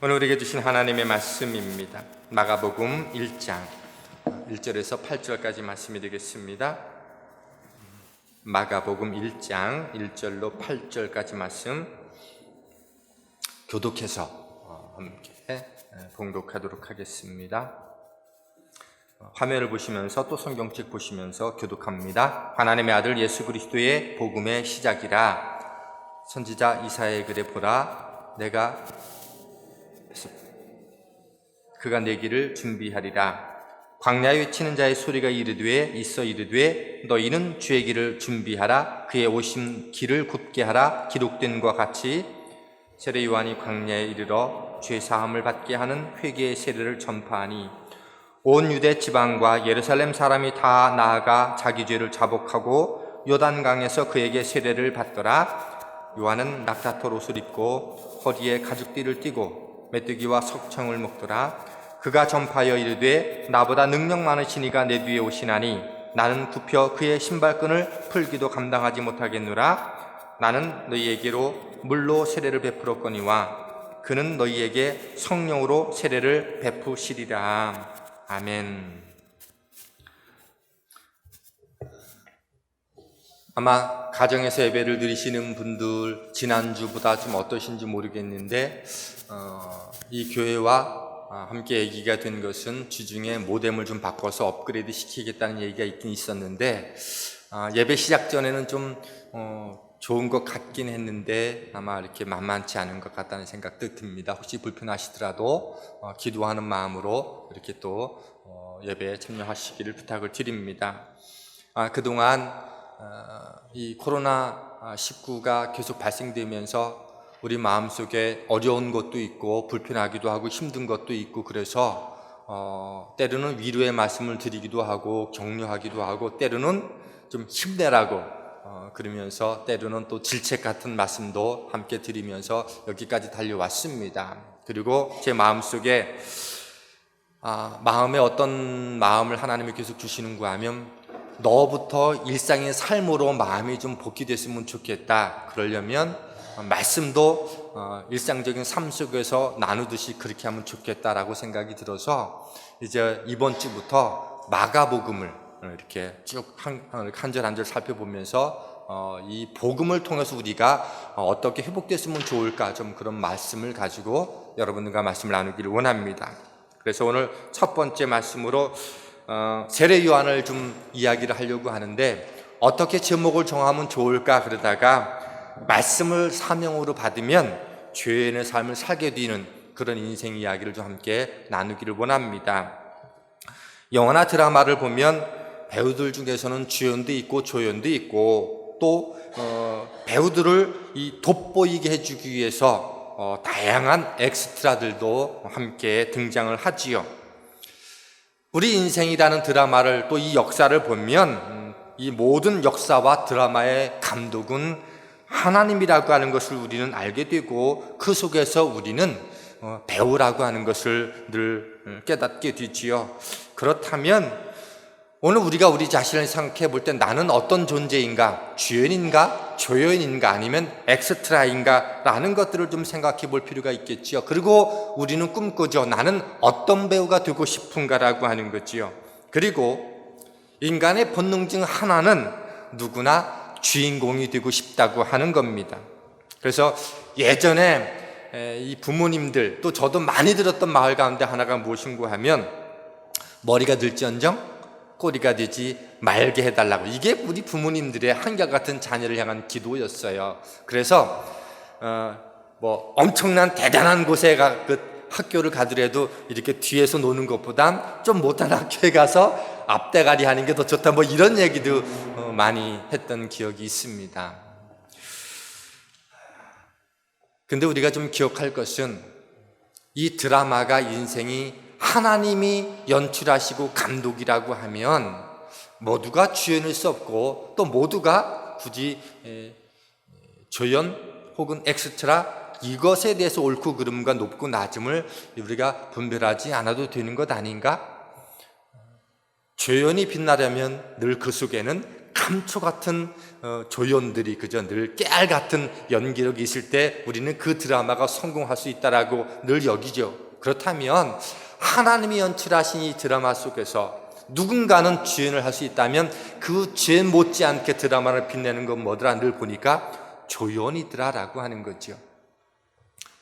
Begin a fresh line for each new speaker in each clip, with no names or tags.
오늘 우리에게 주신 하나님의 말씀입니다. 마가복음 1장 1절에서 8절까지 말씀이 되겠습니다. 마가복음 1장 1절로 8절까지 말씀 교독해서 함께 봉독하도록 하겠습니다. 화면을 보시면서 또 성경책 보시면서 교독합니다. 하나님의 아들 예수 그리스도의 복음의 시작이라. 선지자 이사야의 글에 보라, 내가 그가 내 길을 준비하리라. 광야에 외치는 자의 소리가 이르되 너희는 주의 길을 준비하라. 그의 오심 길을 굳게 하라. 기록된과 같이 세례 요한이 광야에 이르러 죄 사함을 받게 하는 회개의 세례를 전파하니 온 유대 지방과 예루살렘 사람이 다 나아가 자기 죄를 자복하고 요단강에서 그에게 세례를 받더라. 요한은 낙타털 옷을 입고 허리에 가죽띠를 띠고 메뚜기와 석청을 먹더라. 그가 전파하여 이르되 나보다 능력 많으신 이가 내 뒤에 오시나니 나는 굽혀 그의 신발끈을 풀기도 감당하지 못하겠노라. 나는 너희에게로 물로 세례를 베풀었거니와 그는 너희에게 성령으로 세례를 베푸시리라. 아멘. 아마 가정에서 예배를 드리시는 분들 지난주보다 좀 어떠신지 모르겠는데 이 교회와 함께 얘기가 된 것은 주중에 모뎀을 좀 바꿔서 업그레이드 시키겠다는 얘기가 있긴 있었는데 예배 시작 전에는 좀 좋은 것 같긴 했는데 아마 이렇게 만만치 않은 것 같다는 생각도 듭니다. 혹시 불편하시더라도 기도하는 마음으로 이렇게 또 예배에 참여하시기를 부탁을 드립니다. 그동안 이 코로나19가 계속 발생되면서 우리 마음속에 어려운 것도 있고 불편하기도 하고 힘든 것도 있고 그래서 때로는 위로의 말씀을 드리기도 하고 격려하기도 하고 때로는 좀 힘내라고 그러면서 때로는 또 질책 같은 말씀도 함께 드리면서 여기까지 달려왔습니다. 그리고 제 마음속에 마음에 어떤 마음을 하나님이 계속 주시는가 하면 너부터 일상의 삶으로 마음이 좀 복귀됐으면 좋겠다. 그러려면 말씀도 일상적인 삶 속에서 나누듯이 그렇게 하면 좋겠다라고 생각이 들어서 이제 이번 주부터 마가복음을 이렇게 쭉 한 절 한 절 살펴보면서 이 복음을 통해서 우리가 어떻게 회복됐으면 좋을까 좀 그런 말씀을 가지고 여러분들과 말씀을 나누기를 원합니다. 그래서 오늘 첫 번째 말씀으로 세례 요한을 좀 이야기를 하려고 하는데 어떻게 제목을 정하면 좋을까 그러다가 말씀을 사명으로 받으면 죄 있는 삶을 살게 되는 그런 인생 이야기를 좀 함께 나누기를 원합니다. 영화나 드라마를 보면 배우들 중에서는 주연도 있고 조연도 있고 또 배우들을 돋보이게 해주기 위해서 다양한 엑스트라들도 함께 등장을 하지요. 우리 인생이라는 드라마를 또 이 역사를 보면 이 모든 역사와 드라마의 감독은 하나님이라고 하는 것을 우리는 알게 되고 그 속에서 우리는 배우라고 하는 것을 늘 깨닫게 되지요. 그렇다면 오늘 우리가 우리 자신을 생각해 볼 때 나는 어떤 존재인가? 주연인가? 조연인가? 아니면 엑스트라인가? 라는 것들을 좀 생각해 볼 필요가 있겠지요. 그리고 우리는 꿈꾸죠. 나는 어떤 배우가 되고 싶은가라고 하는 거지요. 그리고 인간의 본능 중 하나는 누구나 주인공이 되고 싶다고 하는 겁니다. 그래서 예전에 이 부모님들 또 저도 많이 들었던 말 가운데 하나가 무엇인가 하면 머리가 들지언정 꼬리가 되지 말게 해달라고. 이게 우리 부모님들의 한결같은 자녀를 향한 기도였어요. 그래서 엄청난 대단한 곳에 학교를 가더라도 이렇게 뒤에서 노는 것보단 좀 못한 학교에 가서 앞대가리 하는 게 더 좋다 이런 얘기도 많이 했던 기억이 있습니다. 근데 우리가 좀 기억할 것은 이 드라마가 인생이 하나님이 연출하시고 감독이라고 하면 모두가 주연일 수 없고 또 모두가 굳이 조연 혹은 엑스트라 이것에 대해서 옳고 그름과 높고 낮음을 우리가 분별하지 않아도 되는 것 아닌가? 조연이 빛나려면 늘 그 속에는 감초 같은 조연들이 그저 늘 깨알 같은 연기력이 있을 때 우리는 그 드라마가 성공할 수 있다라고 늘 여기죠. 그렇다면 하나님이 연출하신 이 드라마 속에서 누군가는 주연을 할 수 있다면 그 주연 못지않게 드라마를 빛내는 건 뭐더라? 늘 보니까 조연이더라라고 하는 거죠.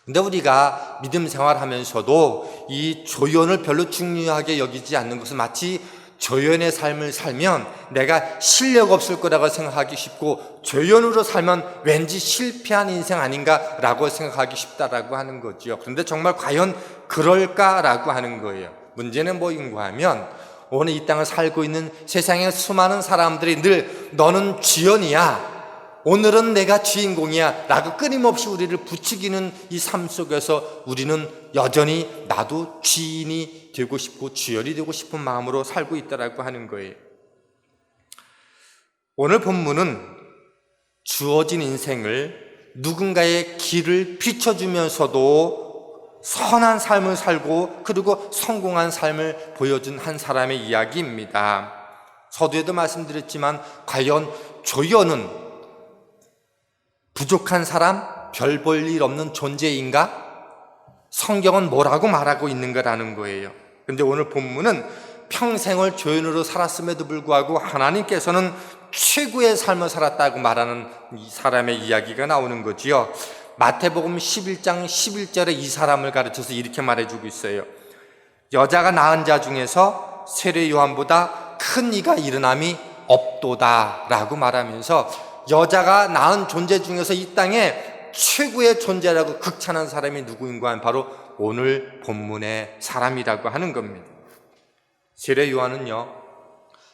근데 우리가 믿음 생활하면서도 이 조연을 별로 중요하게 여기지 않는 것은 마치 조연의 삶을 살면 내가 실력 없을 거라고 생각하기 쉽고 조연으로 살면 왠지 실패한 인생 아닌가라고 생각하기 쉽다라고 하는 거죠. 그런데 정말 과연 그럴까라고 하는 거예요. 문제는 뭐인가 하면 오늘 이 땅을 살고 있는 세상의 수많은 사람들이 늘 너는 주연이야, 오늘은 내가 주인공이야 라고 끊임없이 우리를 부추기는 이 삶 속에서 우리는 여전히 나도 주인이 되고 싶고 주연이 되고 싶은 마음으로 살고 있다라고 하는 거예요. 오늘 본문은 주어진 인생을 누군가의 길을 비춰주면서도 선한 삶을 살고 그리고 성공한 삶을 보여준 한 사람의 이야기입니다. 서두에도 말씀드렸지만 과연 조연은 부족한 사람, 별 볼 일 없는 존재인가? 성경은 뭐라고 말하고 있는 거라는 거예요. 그런데 오늘 본문은 평생을 조연으로 살았음에도 불구하고 하나님께서는 최고의 삶을 살았다고 말하는 이 사람의 이야기가 나오는 거지요. 마태복음 11장 11절에 이 사람을 가르쳐서 이렇게 말해주고 있어요. 여자가 낳은 자 중에서 세례 요한보다 큰 이가 일어남이 없도다 라고 말하면서 여자가 낳은 존재 중에서 이 땅에 최고의 존재라고 극찬한 사람이 누구인가 하면 바로 오늘 본문의 사람이라고 하는 겁니다. 세례 요한은요,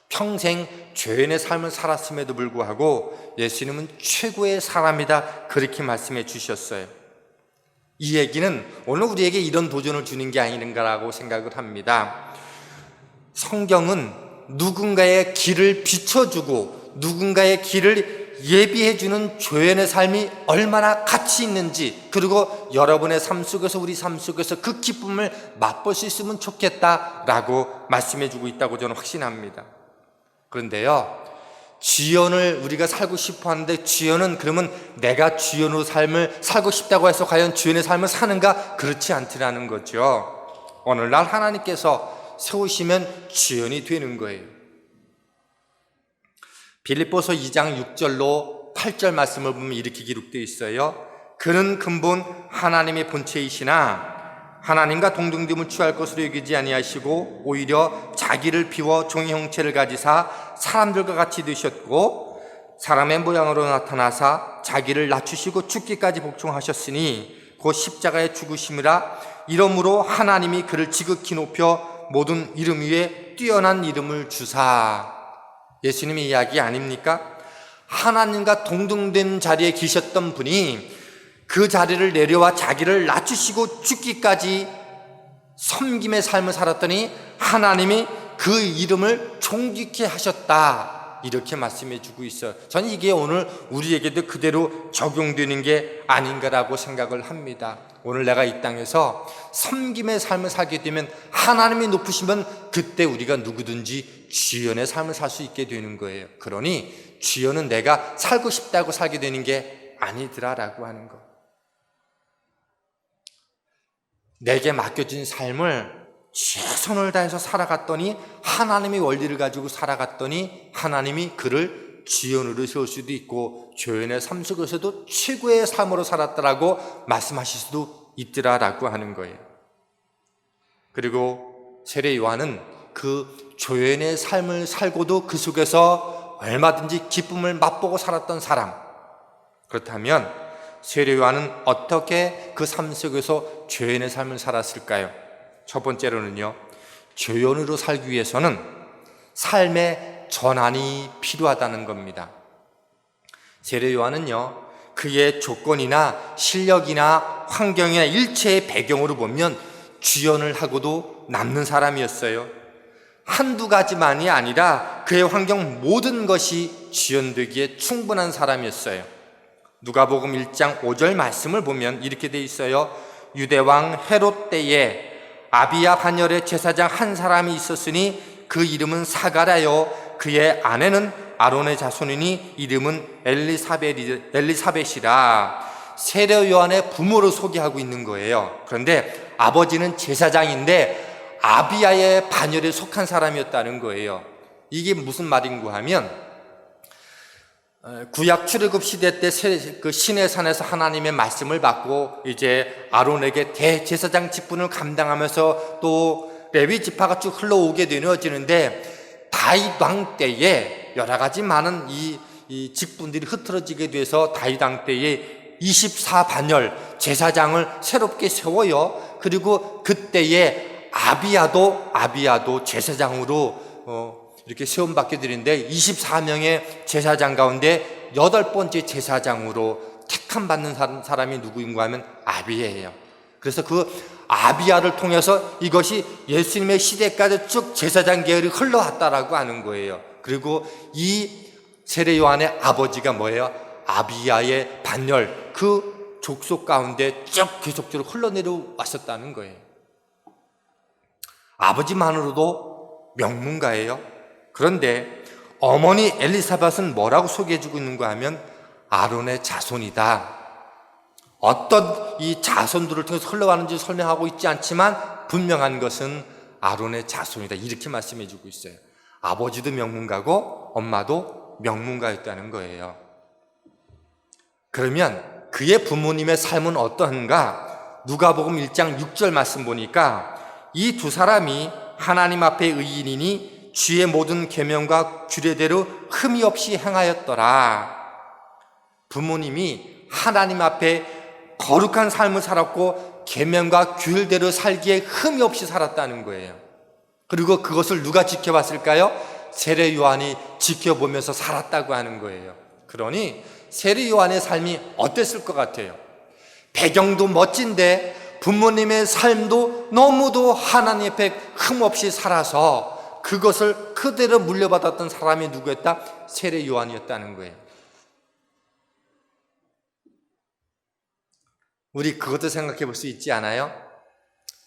평생 죄인의 삶을 살았음에도 불구하고 예수님은 최고의 사람이다 그렇게 말씀해 주셨어요. 이 얘기는 오늘 우리에게 이런 도전을 주는 게 아닌가라고 생각을 합니다. 성경은 누군가의 길을 비춰주고 누군가의 길을 예비해주는 조연의 삶이 얼마나 가치 있는지, 그리고 여러분의 삶 속에서 우리 삶 속에서 그 기쁨을 맛볼 수 있으면 좋겠다라고 말씀해주고 있다고 저는 확신합니다. 그런데요, 주연을 우리가 살고 싶어 하는데 주연은 그러면 내가 주연으로 삶을 살고 싶다고 해서 과연 주연의 삶을 사는가? 그렇지 않더라는 거죠. 오늘날 하나님께서 세우시면 주연이 되는 거예요. 빌립보서 2장 6절로 8절 말씀을 보면 이렇게 기록되어 있어요. 그는 근본 하나님의 본체이시나 하나님과 동등됨을 취할 것으로 여기지 아니하시고 오히려 자기를 비워 종의 형체를 가지사 사람들과 같이 되셨고 사람의 모양으로 나타나사 자기를 낮추시고 죽기까지 복종하셨으니 곧 십자가에 죽으심이라. 이러므로 하나님이 그를 지극히 높여 모든 이름 위에 뛰어난 이름을 주사. 예수님의 이야기 아닙니까? 하나님과 동등된 자리에 계셨던 분이 그 자리를 내려와 자기를 낮추시고 죽기까지 섬김의 삶을 살았더니 하나님이 그 이름을 존귀케 하셨다 이렇게 말씀해 주고 있어요. 저는 이게 오늘 우리에게도 그대로 적용되는 게 아닌가라고 생각을 합니다. 오늘 내가 이 땅에서 섬김의 삶을 살게 되면 하나님이 높으시면 그때 우리가 누구든지 주연의 삶을 살 수 있게 되는 거예요. 그러니 주연은 내가 살고 싶다고 살게 되는 게 아니더라라고 하는 거. 내게 맡겨진 삶을 최선을 다해서 살아갔더니 하나님의 원리를 가지고 살아갔더니 하나님이 그를 주연으로 세울 수도 있고 조연의 삶 속에서도 최고의 삶으로 살았다라고 말씀하실 수도 있더라라고 하는 거예요. 그리고 세례 요한은 그 조연의 삶을 살고도 그 속에서 얼마든지 기쁨을 맛보고 살았던 사람. 그렇다면 세례 요한은 어떻게 그 삶 속에서 조연의 삶을 살았을까요? 첫 번째로는요, 조연으로 살기 위해서는 삶의 전환이 필요하다는 겁니다. 세례 요한은요, 그의 조건이나 실력이나 환경이나 일체의 배경으로 보면 주연을 하고도 남는 사람이었어요. 한두 가지만이 아니라 그의 환경 모든 것이 주연되기에 충분한 사람이었어요. 누가복음 1장 5절 말씀을 보면 이렇게 돼 있어요. 유대왕 헤롯 때에 아비야 반열의 제사장 한 사람이 있었으니 그 이름은 사가랴요 그의 아내는 아론의 자손이니 이름은 엘리사벳이라 세례 요한의 부모를 소개하고 있는 거예요. 그런데 아버지는 제사장인데 아비야의 반열에 속한 사람이었다는 거예요. 이게 무슨 말인가 하면 구약 출애굽 시대 때 그 시내산에서 하나님의 말씀을 받고 이제 아론에게 대제사장 직분을 감당하면서 또 레위 지파가 쭉 흘러오게 되어지는데 다윗 왕 때에 여러 가지 많은 이 직분들이 흐트러지게 돼서 다윗 왕 때에 24반열 제사장을 새롭게 세워요. 그리고 그때에 아비야도 제사장으로 이렇게 세움받게 되는데 24명의 제사장 가운데 8번째 제사장으로 택함받는 사람이 누구인가 하면 아비야예요. 그래서 그 아비야를 통해서 이것이 예수님의 시대까지 쭉 제사장 계열이 흘러왔다라고 하는 거예요. 그리고 이 세례 요한의 아버지가 뭐예요? 아비야의 반열, 그 족속 가운데 쭉 계속적으로 흘러내려왔었다는 거예요. 아버지만으로도 명문가예요. 그런데 어머니 엘리사벳은 뭐라고 소개해주고 있는가 하면 아론의 자손이다. 어떤 이 자손들을 통해서 흘러가는지 설명하고 있지 않지만 분명한 것은 아론의 자손이다. 이렇게 말씀해주고 있어요. 아버지도 명문가고 엄마도 명문가였다는 거예요. 그러면 그의 부모님의 삶은 어떠한가? 누가복음 1장 6절 말씀 보니까 이 두 사람이 하나님 앞에 의인이니 주의 모든 계명과 규례대로 흠이 없이 행하였더라. 부모님이 하나님 앞에 거룩한 삶을 살았고 계명과 규율대로 살기에 흠이 없이 살았다는 거예요. 그리고 그것을 누가 지켜봤을까요? 세례 요한이 지켜보면서 살았다고 하는 거예요. 그러니 세례 요한의 삶이 어땠을 것 같아요? 배경도 멋진데 부모님의 삶도 너무도 하나님 앞에 흠없이 살아서 그것을 그대로 물려받았던 사람이 누구였다? 세례 요한이었다는 거예요. 우리 그것도 생각해 볼 수 있지 않아요?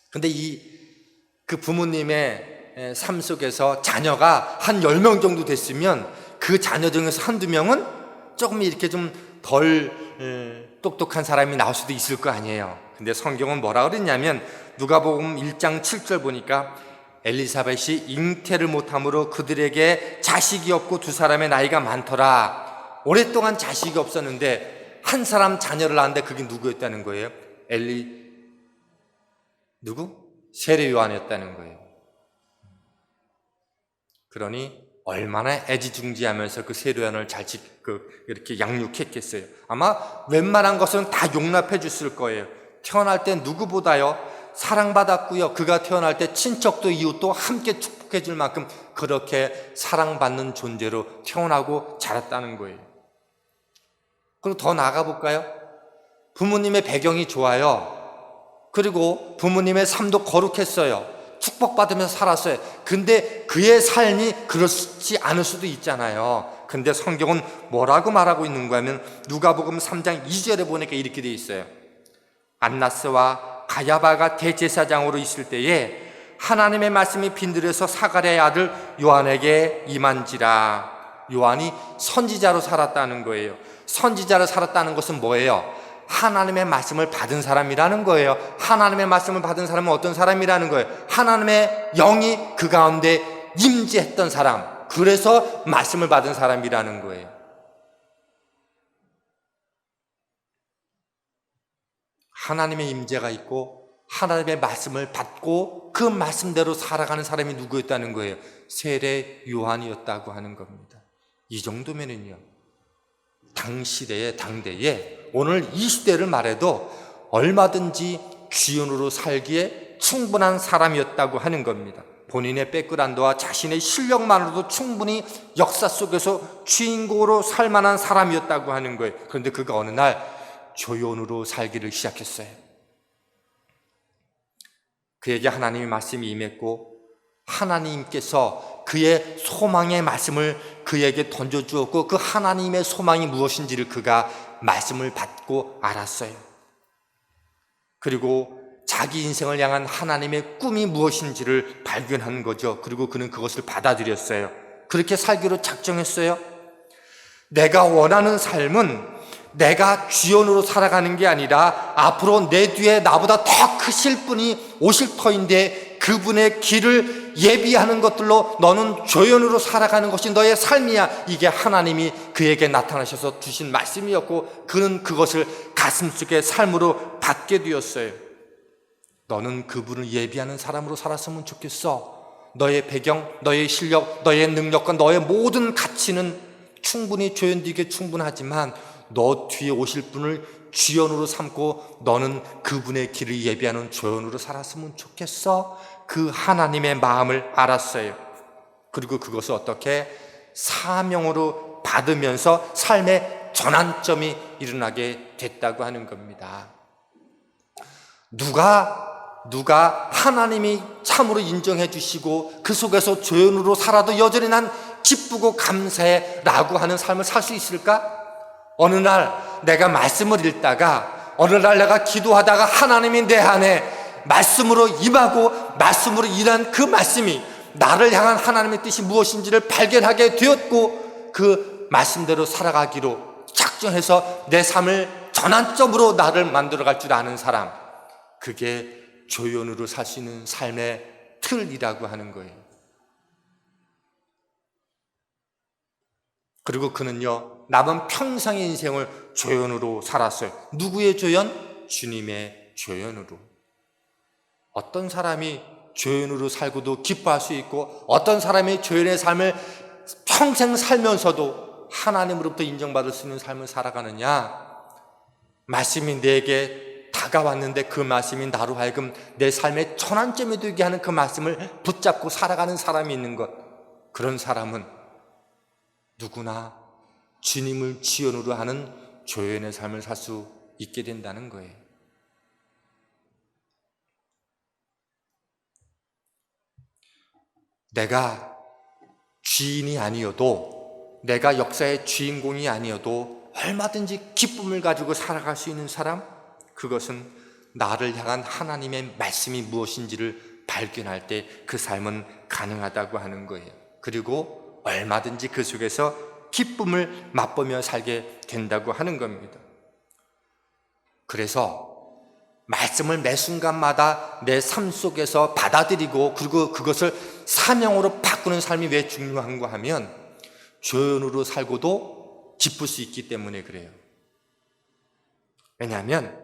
근데 그 부모님의 삶 속에서 자녀가 한 10명 정도 됐으면 그 자녀 중에서 한두 명은 조금 이렇게 좀 덜 똑똑한 사람이 나올 수도 있을 거 아니에요. 근데 성경은 뭐라 그랬냐면 누가복음 1장 7절 보니까 엘리사벳이 잉태를 못함으로 그들에게 자식이 없고 두 사람의 나이가 많더라. 오랫동안 자식이 없었는데 한 사람 자녀를 낳았는데 그게 누구였다는 거예요? 누구? 세례 요한이었다는 거예요. 그러니 얼마나 애지중지하면서 그 세례 요한을 이렇게 양육했겠어요. 아마 웬만한 것은 다 용납해 줬을 거예요. 태어날 때 누구보다요 사랑받았고요. 그가 태어날 때 친척도 이웃도 함께 축복해 줄 만큼 그렇게 사랑받는 존재로 태어나고 자랐다는 거예요. 그리고 더 나아가 볼까요? 부모님의 배경이 좋아요. 그리고 부모님의 삶도 거룩했어요. 축복받으면서 살았어요. 근데 그의 삶이 그렇지 않을 수도 있잖아요. 근데 성경은 뭐라고 말하고 있는가 하면 누가복음 3장 2절에 보니까 이렇게 돼 있어요. 안나스와 가야바가 대제사장으로 있을 때에 하나님의 말씀이 빈들에서 사가랴의 아들 요한에게 임한지라. 요한이 선지자로 살았다는 거예요. 선지자로 살았다는 것은 뭐예요? 하나님의 말씀을 받은 사람이라는 거예요. 하나님의 말씀을 받은 사람은 어떤 사람이라는 거예요? 하나님의 영이 그 가운데 임재했던 사람. 그래서 말씀을 받은 사람이라는 거예요. 하나님의 임재가 있고 하나님의 말씀을 받고 그 말씀대로 살아가는 사람이 누구였다는 거예요? 세례 요한이었다고 하는 겁니다. 이 정도면은요, 당대에 오늘 이 시대를 말해도 얼마든지 귀인으로 살기에 충분한 사람이었다고 하는 겁니다. 본인의 백그라운드와 자신의 실력만으로도 충분히 역사 속에서 주인공으로 살 만한 사람이었다고 하는 거예요. 그런데 그가 어느 날 조연으로 살기를 시작했어요. 그에게 하나님의 말씀이 임했고 하나님께서 그의 소망의 말씀을 그에게 던져주었고 그 하나님의 소망이 무엇인지를 그가 말씀을 받고 알았어요. 그리고 자기 인생을 향한 하나님의 꿈이 무엇인지를 발견한 거죠. 그리고 그는 그것을 받아들였어요. 그렇게 살기로 작정했어요. 내가 원하는 삶은 내가 주연으로 살아가는 게 아니라 앞으로 내 뒤에 나보다 더 크실 분이 오실 터인데 그분의 길을 예비하는 것들로 너는 조연으로 살아가는 것이 너의 삶이야. 이게 하나님이 그에게 나타나셔서 주신 말씀이었고 그는 그것을 가슴속에 삶으로 받게 되었어요. 너는 그분을 예비하는 사람으로 살았으면 좋겠어. 너의 배경, 너의 실력, 너의 능력과 너의 모든 가치는 충분히 조연되게 충분하지만 너 뒤에 오실 분을 주연으로 삼고 너는 그분의 길을 예비하는 조연으로 살았으면 좋겠어. 그 하나님의 마음을 알았어요. 그리고 그것을 어떻게 사명으로 받으면서 삶의 전환점이 일어나게 됐다고 하는 겁니다. 누가 하나님이 참으로 인정해 주시고 그 속에서 조연으로 살아도 여전히 난 기쁘고 감사해 라고 하는 삶을 살 수 있을까? 어느 날 내가 말씀을 읽다가 어느 날 내가 기도하다가 하나님이 내 안에 말씀으로 임하고 말씀으로 일한 그 말씀이 나를 향한 하나님의 뜻이 무엇인지를 발견하게 되었고 그 말씀대로 살아가기로 작정해서 내 삶을 전환점으로 나를 만들어갈 줄 아는 사람, 그게 조연으로 살 수 있는 삶의 틀이라고 하는 거예요. 그리고 그는요, 남은 평생의 인생을 조연으로 살았어요. 누구의 조연? 주님의 조연으로. 어떤 사람이 조연으로 살고도 기뻐할 수 있고 어떤 사람이 조연의 삶을 평생 살면서도 하나님으로부터 인정받을 수 있는 삶을 살아가느냐? 말씀이 내게 다가왔는데 그 말씀이 나로 하여금 내 삶의 전환점이 되게 하는 그 말씀을 붙잡고 살아가는 사람이 있는 것, 그런 사람은 누구나 주님을 지연으로 하는 조연의 삶을 살 수 있게 된다는 거예요. 내가 주인이 아니어도, 내가 역사의 주인공이 아니어도 얼마든지 기쁨을 가지고 살아갈 수 있는 사람, 그것은 나를 향한 하나님의 말씀이 무엇인지를 발견할 때 그 삶은 가능하다고 하는 거예요. 그리고 얼마든지 그 속에서 기쁨을 맛보며 살게 된다고 하는 겁니다. 그래서 말씀을 매 순간마다 내 삶 속에서 받아들이고 그리고 그것을 사명으로 바꾸는 삶이 왜 중요한가 하면 조연으로 살고도 기쁠 수 있기 때문에 그래요. 왜냐하면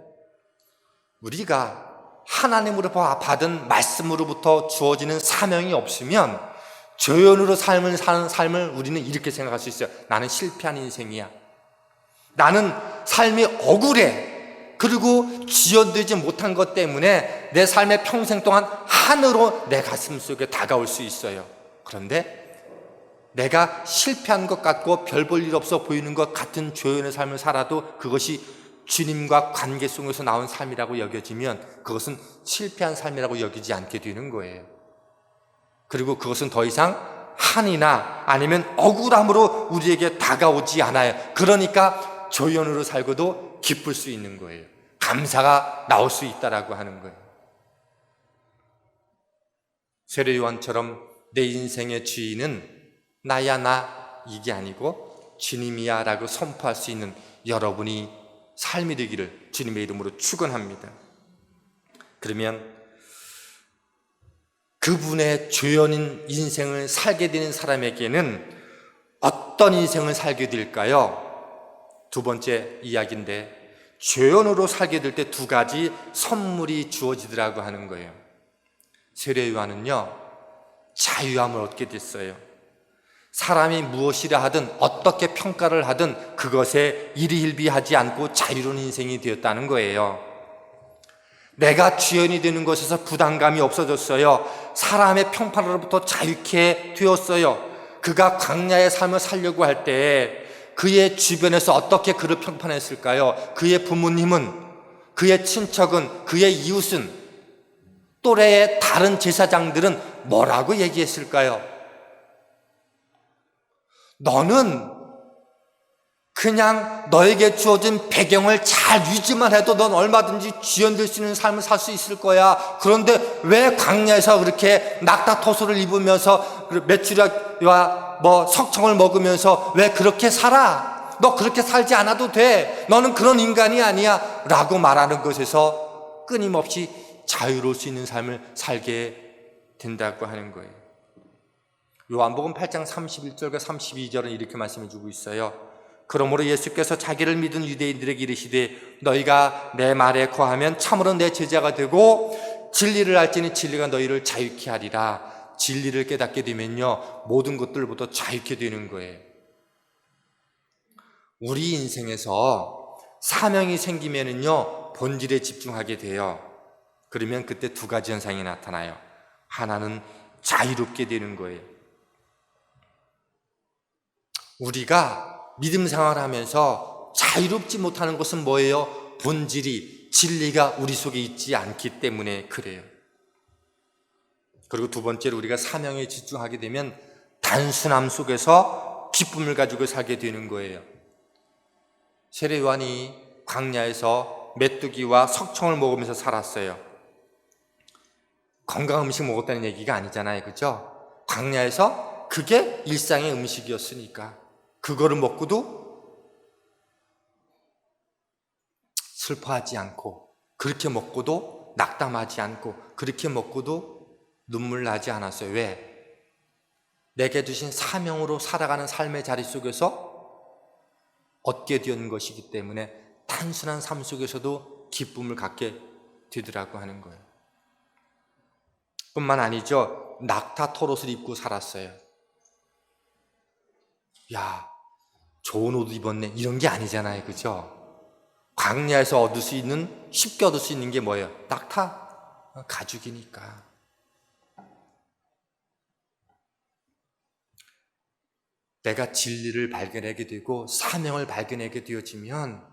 우리가 하나님으로부터 받은 말씀으로부터 주어지는 사명이 없으면 조연으로 삶을 사는 삶을 우리는 이렇게 생각할 수 있어요. 나는 실패한 인생이야. 나는 삶이 억울해. 그리고 지연되지 못한 것 때문에 내 삶의 평생 동안 한으로 내 가슴 속에 다가올 수 있어요. 그런데 내가 실패한 것 같고 별 볼 일 없어 보이는 것 같은 조연의 삶을 살아도 그것이 주님과 관계 속에서 나온 삶이라고 여겨지면 그것은 실패한 삶이라고 여기지 않게 되는 거예요. 그리고 그것은 더 이상 한이나 아니면 억울함으로 우리에게 다가오지 않아요. 그러니까 조연으로 살고도 기쁠 수 있는 거예요. 감사가 나올 수 있다라고 하는 거예요. 세례 요한처럼 내 인생의 주인은 나야 나 이게 아니고 주님이야 라고 선포할 수 있는 여러분이 삶이 되기를 주님의 이름으로 축원합니다. 그러면 그분의 조연인 인생을 살게 되는 사람에게는 어떤 인생을 살게 될까요? 두 번째 이야기인데, 조연으로 살게 될 때 두 가지 선물이 주어지더라고 하는 거예요. 세례 요한은요, 자유함을 얻게 됐어요. 사람이 무엇이라 하든 어떻게 평가를 하든 그것에 일희일비하지 않고 자유로운 인생이 되었다는 거예요. 내가 주연이 되는 것에서 부담감이 없어졌어요. 사람의 평판으로부터 자유케 되었어요. 그가 광야의 삶을 살려고 할 때 그의 주변에서 어떻게 그를 평판했을까요? 그의 부모님은, 그의 친척은, 그의 이웃은, 또래의 다른 제사장들은 뭐라고 얘기했을까요? 너는 그냥 너에게 주어진 배경을 잘 유지만 해도 넌 얼마든지 주연될 수 있는 삶을 살 수 있을 거야. 그런데 왜 광야에서 그렇게 낙타토소를 입으면서 메추리와 석청을 먹으면서 왜 그렇게 살아? 너 그렇게 살지 않아도 돼. 너는 그런 인간이 아니야. 라고 말하는 것에서 끊임없이 자유로울 수 있는 삶을 살게 된다고 하는 거예요. 요한복음 8장 31절과 32절은 이렇게 말씀해 주고 있어요. 그러므로 예수께서 자기를 믿은 유대인들에게 이르시되 너희가 내 말에 거하면 참으로 내 제자가 되고 진리를 알지니 진리가 너희를 자유케 하리라. 진리를 깨닫게 되면요, 모든 것들보다 자유케 되는 거예요. 우리 인생에서 사명이 생기면은요, 본질에 집중하게 돼요. 그러면 그때 두 가지 현상이 나타나요. 하나는 자유롭게 되는 거예요. 우리가 믿음 생활을 하면서 자유롭지 못하는 것은 뭐예요? 본질이, 진리가 우리 속에 있지 않기 때문에 그래요. 그리고 두 번째로 우리가 사명에 집중하게 되면 단순함 속에서 기쁨을 가지고 살게 되는 거예요. 세례 요한이 광야에서 메뚜기와 석청을 먹으면서 살았어요. 건강한 음식 먹었다는 얘기가 아니잖아요, 그죠? 광야에서 그게 일상의 음식이었으니까 그거를 먹고도 슬퍼하지 않고, 그렇게 먹고도 낙담하지 않고, 그렇게 먹고도 눈물 나지 않았어요. 왜? 내게 주신 사명으로 살아가는 삶의 자리 속에서 얻게 된 것이기 때문에 단순한 삶 속에서도 기쁨을 갖게 되더라고 하는 거예요. 뿐만 아니죠, 낙타 털옷을 입고 살았어요. 야, 좋은 옷 입었네, 이런 게 아니잖아요, 그죠? 광야에서 얻을 수 있는, 쉽게 얻을 수 있는 게 뭐예요? 낙타 가죽이니까. 내가 진리를 발견하게 되고 사명을 발견하게 되어지면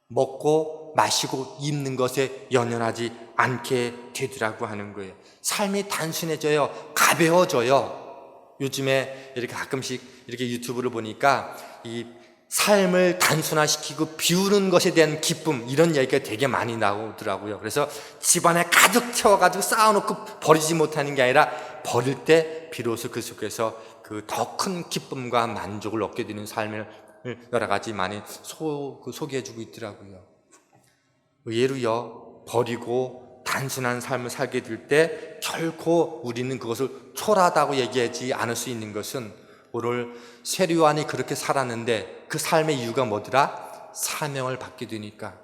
먹고 마시고 입는 것에 연연하지 않게 되더라고 하는 거예요. 삶이 단순해져요. 가벼워져요. 요즘에 이렇게 가끔씩 이렇게 유튜브를 보니까 이 삶을 단순화시키고 비우는 것에 대한 기쁨, 이런 얘기가 되게 많이 나오더라고요. 그래서 집안에 가득 채워가지고 쌓아놓고 버리지 못하는 게 아니라 버릴 때 비로소 그 속에서 그 더 큰 기쁨과 만족을 얻게 되는 삶을 여러 가지 많이 소개해주고 있더라고요. 의외로요, 버리고 단순한 삶을 살게 될 때 결코 우리는 그것을 초라하다고 얘기하지 않을 수 있는 것은, 오늘 세례 요한이 그렇게 살았는데 그 삶의 이유가 뭐더라? 사명을 받게 되니까.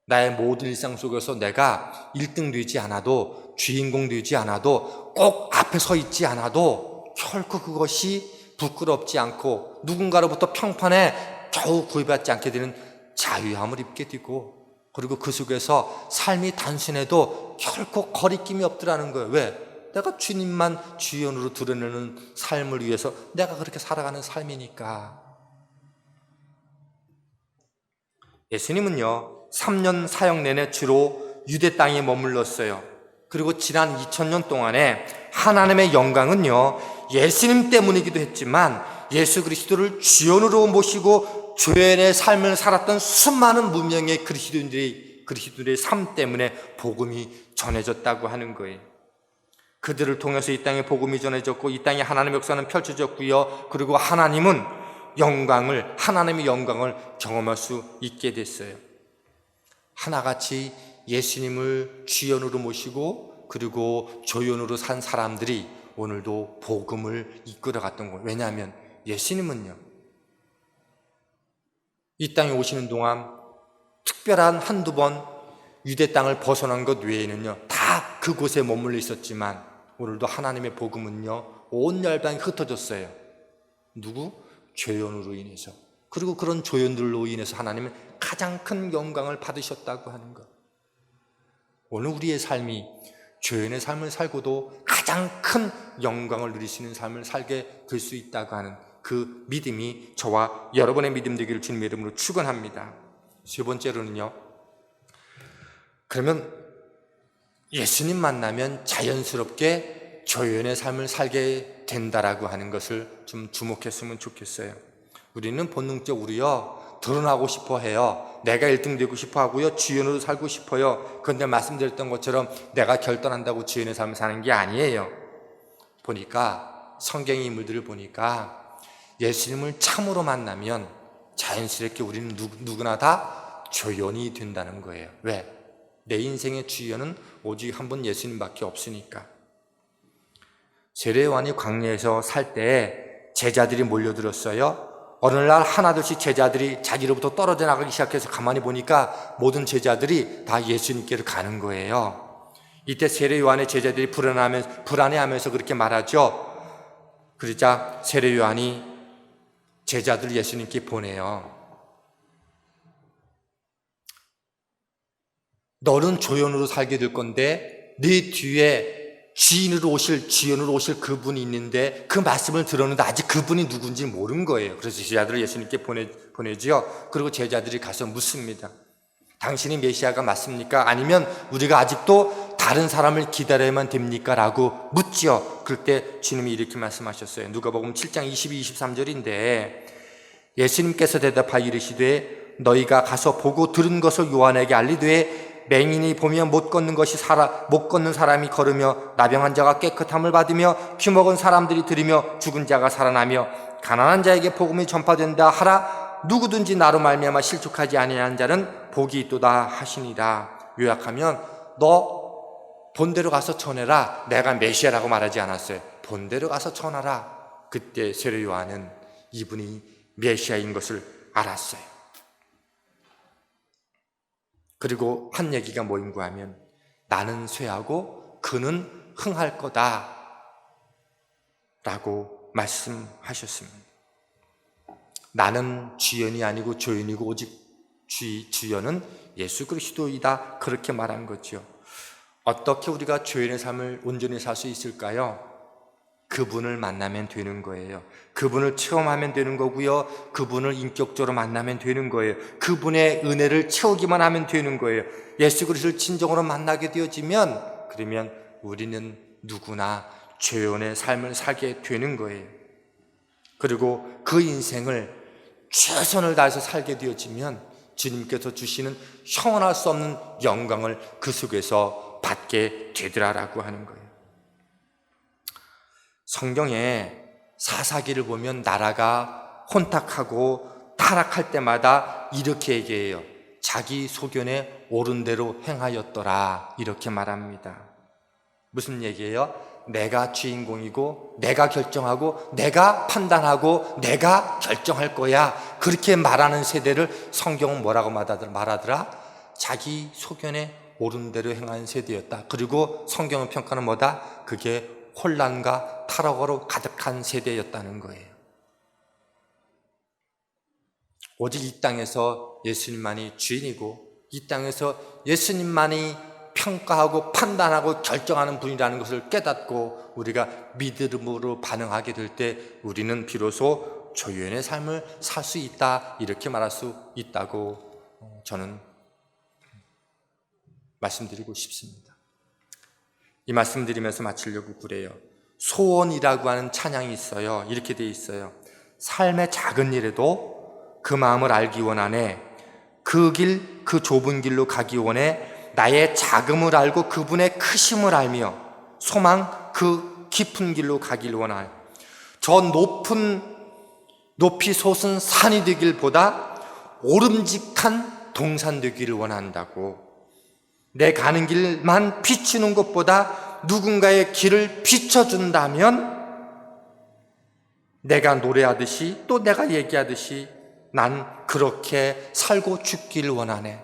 나의 모든 일상 속에서 내가 1등 되지 않아도, 주인공 되지 않아도, 꼭 앞에 서 있지 않아도 결코 그것이 부끄럽지 않고 누군가로부터 평판에 겨우 구애받지 않게 되는 자유함을 입게 되고, 그리고 그 속에서 삶이 단순해도 결코 거리낌이 없더라는 거예요. 왜? 내가 주님만 주연으로 드러내는 삶을 위해서 내가 그렇게 살아가는 삶이니까. 예수님은요, 3년 사역 내내 주로 유대 땅에 머물렀어요. 그리고 지난 2000년 동안에 하나님의 영광은요, 예수님 때문이기도 했지만 예수 그리스도를 주연으로 모시고 조연의 삶을 살았던 수많은 무명의 그리스도인들의 삶 때문에 복음이 전해졌다고 하는 거예요. 그들을 통해서 이 땅에 복음이 전해졌고 이 땅에 하나님의 역사는 펼쳐졌고요. 그리고 하나님의 영광을 경험할 수 있게 됐어요. 하나같이 예수님을 주연으로 모시고 그리고 조연으로 산 사람들이 오늘도 복음을 이끌어갔던 거예요. 왜냐하면 예수님은요, 이 땅에 오시는 동안 특별한 한두 번 유대 땅을 벗어난 것 외에는요, 다 그곳에 머물러 있었지만 오늘도 하나님의 복음은요, 온 열방에 흩어졌어요. 누구? 조연으로 인해서. 그리고 그런 조연들로 인해서 하나님은 가장 큰 영광을 받으셨다고 하는 것. 오늘 우리의 삶이 조연의 삶을 살고도 가장 큰 영광을 누릴 수 있는 삶을 살게 될 수 있다고 하는 그 믿음이 저와 여러분의 믿음 되기를 주님의 이름으로 축원합니다. 세 번째로는요, 그러면 예수님 만나면 자연스럽게 조연의 삶을 살게 된다라고 하는 것을 좀 주목했으면 좋겠어요. 우리는 본능적으로요, 드러나고 싶어 해요. 내가 1등 되고 싶어 하고요, 주연으로 살고 싶어요. 그런데 말씀드렸던 것처럼 내가 결단한다고 주연의 삶을 사는 게 아니에요. 보니까 성경의 인물들을 보니까 예수님을 참으로 만나면 자연스럽게 우리는 누구나 다 조연이 된다는 거예요. 왜? 내 인생의 주연은 오직 한 분 예수님밖에 없으니까. 세례 요한이 광야에서 살 때 제자들이 몰려들었어요. 어느 날 하나둘씩 제자들이 자기로부터 떨어져 나가기 시작해서 가만히 보니까 모든 제자들이 다 예수님께로 가는 거예요. 이때 세례 요한의 제자들이 불안해하면서 그렇게 말하죠. 그러자 세례 요한이 제자들 예수님께 보내요. 너는 조연으로 살게 될 건데 네 뒤에 주연으로 오실 그분이 있는데 그 말씀을 들었는데 아직 그분이 누군지 모르는 거예요. 그래서 제자들을 예수님께 보내지요. 그리고 제자들이 가서 묻습니다. 당신이 메시아가 맞습니까? 아니면 우리가 아직도 다른 사람을 기다려야만 됩니까? 라고 묻지요. 그럴 때 주님이 이렇게 말씀하셨어요. 누가복음 7장 22, 23절인데 예수님께서 대답하여 이르시되 너희가 가서 보고 들은 것을 요한에게 알리되 맹인이 보며 못 걷는 사람이 걸으며 나병한 자가 깨끗함을 받으며 귀먹은 사람들이 들으며 죽은 자가 살아나며 가난한 자에게 복음이 전파된다 하라. 누구든지 나로 말미암아 실족하지 아니하는 자는 복이 있도다 하시니라. 요약하면 너 본대로 가서 전해라. 내가 메시아라고 말하지 않았어요. 본대로 가서 전하라. 그때 세례 요한은 이분이 메시아인 것을 알았어요. 그리고 한 얘기가 뭐인가 하면 나는 쇠하고 그는 흥할 거다 라고 말씀하셨습니다. 나는 주연이 아니고 조연이고 오직 주연은 예수 그리스도이다, 그렇게 말한 거죠. 어떻게 우리가 조연의 삶을 온전히 살 수 있을까요? 그분을 만나면 되는 거예요. 그분을 체험하면 되는 거고요. 그분을 인격적으로 만나면 되는 거예요. 그분의 은혜를 채우기만 하면 되는 거예요. 예수 그리스도를 진정으로 만나게 되어지면 그러면 우리는 누구나 조연의 삶을 살게 되는 거예요. 그리고 그 인생을 최선을 다해서 살게 되어지면 주님께서 주시는 형언할 수 없는 영광을 그 속에서 받게 되더라라고 하는 거예요. 성경에 사사기를 보면 나라가 혼탁하고 타락할 때마다 이렇게 얘기해요. 자기 소견에 옳은 대로 행하였더라, 이렇게 말합니다. 무슨 얘기예요? 내가 주인공이고 내가 결정하고 내가 판단하고 내가 결정할 거야, 그렇게 말하는 세대를 성경은 뭐라고 말하더라? 자기 소견에 옳은 대로 행하는 세대였다. 그리고 성경의 평가는 뭐다? 그게 혼란과 타락으로 가득한 세대였다는 거예요. 오직 이 땅에서 예수님만이 주인이고 이 땅에서 예수님만이 평가하고 판단하고 결정하는 분이라는 것을 깨닫고 우리가 믿음으로 반응하게 될 때 우리는 비로소 조연의 삶을 살 수 있다, 이렇게 말할 수 있다고 저는 말씀드리고 싶습니다. 이 말씀 드리면서 마치려고 그래요. 소원이라고 하는 찬양이 있어요. 이렇게 돼 있어요. 삶의 작은 일에도 그 마음을 알기 원하네. 그 좁은 길로 가기 원해. 나의 작음을 알고 그분의 크심을 알며 소망 그 깊은 길로 가길 원하네. 저 높이 솟은 산이 되길보다 오름직한 동산 되기를 원한다고. 내 가는 길만 비추는 것보다 누군가의 길을 비춰준다면 내가 노래하듯이 또 내가 얘기하듯이 난 그렇게 살고 죽기를 원하네.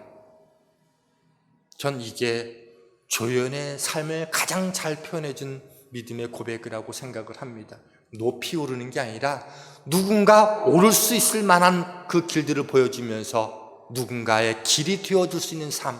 전 이게 조연의 삶을 가장 잘 표현해준 믿음의 고백이라고 생각을 합니다. 높이 오르는 게 아니라 누군가 오를 수 있을 만한 그 길들을 보여주면서 누군가의 길이 되어줄 수 있는 삶.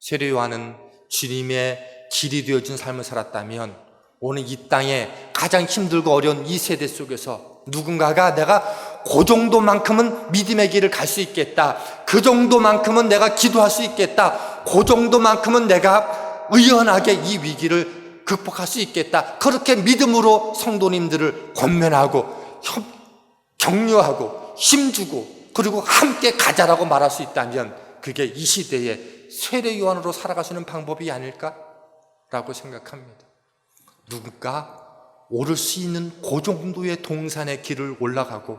세례 요한은 주님의 길이 되어준 삶을 살았다면 오늘 이 땅에 가장 힘들고 어려운 이 세대 속에서 누군가가 내가 그 정도만큼은 믿음의 길을 갈 수 있겠다, 그 정도만큼은 내가 기도할 수 있겠다, 그 정도만큼은 내가 의연하게 이 위기를 극복할 수 있겠다, 그렇게 믿음으로 성도님들을 권면하고 격려하고 힘주고 그리고 함께 가자라고 말할 수 있다면 그게 이 시대에 세례 요한으로 살아가시는 방법이 아닐까라고 생각합니다. 누군가 오를 수 있는 그 정도의 동산의 길을 올라가고,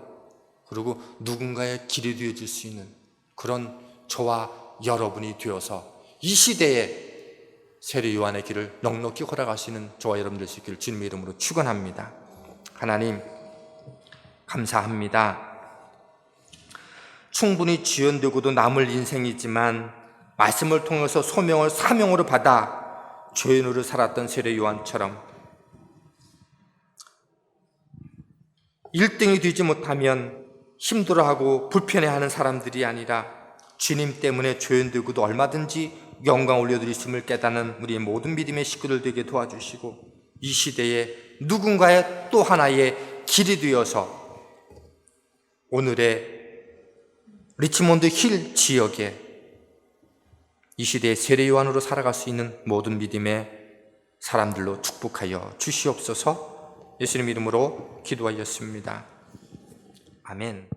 그리고 누군가의 길이 되어줄 수 있는 그런 저와 여러분이 되어서 이 시대에 세례 요한의 길을 넉넉히 걸어가시는 저와 여러분 될 수 있기를 주님의 이름으로 축원합니다. 하나님 감사합니다. 충분히 지연되고도 남을 인생이지만 말씀을 통해서 소명을 사명으로 받아 죄인으로 살았던 세례 요한처럼 1등이 되지 못하면 힘들어하고 불편해하는 사람들이 아니라 주님 때문에 죄인되고도 얼마든지 영광 올려드리심을 깨닫는 우리 모든 믿음의 식구들 되게 도와주시고, 이 시대에 누군가의 또 하나의 길이 되어서 오늘의 리치몬드 힐 지역에 이 시대의 세례 요한으로 살아갈 수 있는 모든 믿음의 사람들로 축복하여 주시옵소서. 예수님 이름으로 기도하였습니다. 아멘.